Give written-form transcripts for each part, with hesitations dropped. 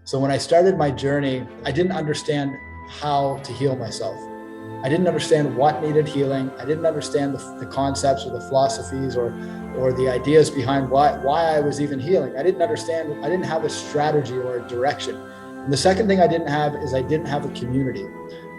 So when I started my journey, I didn't understand how to heal myself. I didn't understand what needed healing. I didn't understand the concepts or the philosophies or the ideas behind why I was even healing. I didn't understand. I didn't have a strategy or a direction. And the second thing I didn't have is I didn't have a community.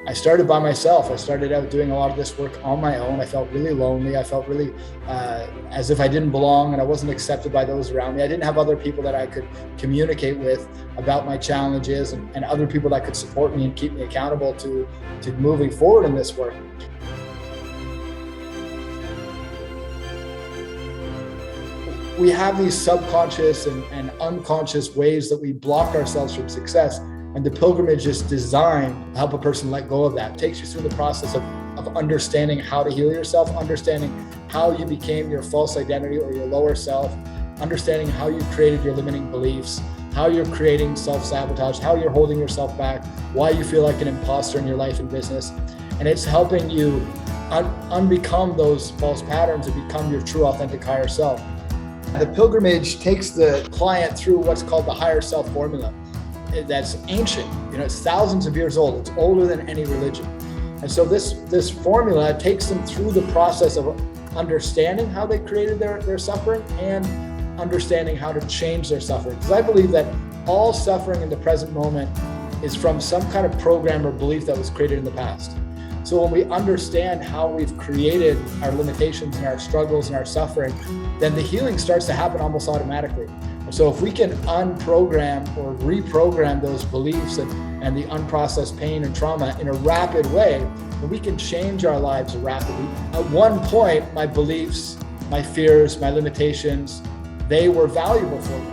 I started by myself. I started out doing a lot of this work on my own. I felt really lonely. I felt really as if I didn't belong and I wasn't accepted by those around me. I didn't have other people that I could communicate with about my challenges and other people that could support me and keep me accountable to moving forward in this work. We have these subconscious and unconscious ways that we block ourselves from success. And the pilgrimage is designed to help a person let go of that. It takes you through the process of understanding how to heal yourself, understanding how you became your false identity or your lower self, understanding how you created your limiting beliefs, how you're creating self-sabotage, how you're holding yourself back, why you feel like an imposter in your life and business. And it's helping you unbecome those false patterns and become your true, authentic higher self. The pilgrimage takes the client through what's called the higher self formula. That's ancient, it's thousands of years old. It's older than any religion. And so this formula takes them through the process of understanding how they created their suffering and understanding how to change their suffering. Because I believe that all suffering in the present moment is from some kind of program or belief that was created in the past. So when we understand how we've created our limitations and our struggles and our suffering, then the healing starts to happen almost automatically. So if we can unprogram or reprogram those beliefs and the unprocessed pain and trauma in a rapid way, then we can change our lives rapidly. At one point, my beliefs, my fears, my limitations, they were valuable for me.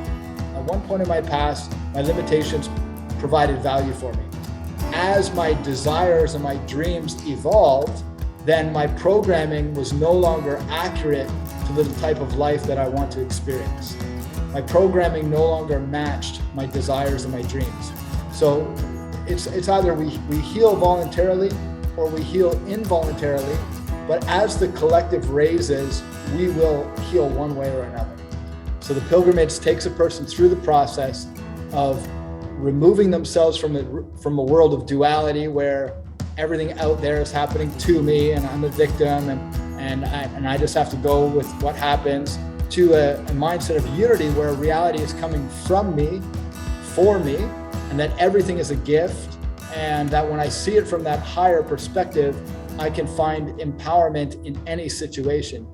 At one point in my past, my limitations provided value for me. As my desires and my dreams evolved, then my programming was no longer accurate to the type of life that I want to experience. My programming no longer matched my desires and my dreams. So it's either we heal voluntarily or we heal involuntarily, but as the collective raises, we will heal one way or another. So the pilgrimage takes a person through the process of removing themselves from a world of duality where everything out there is happening to me and I'm the victim and I just have to go with what happens, to a mindset of unity where reality is coming from me, for me, and that everything is a gift, and that when I see it from that higher perspective, I can find empowerment in any situation.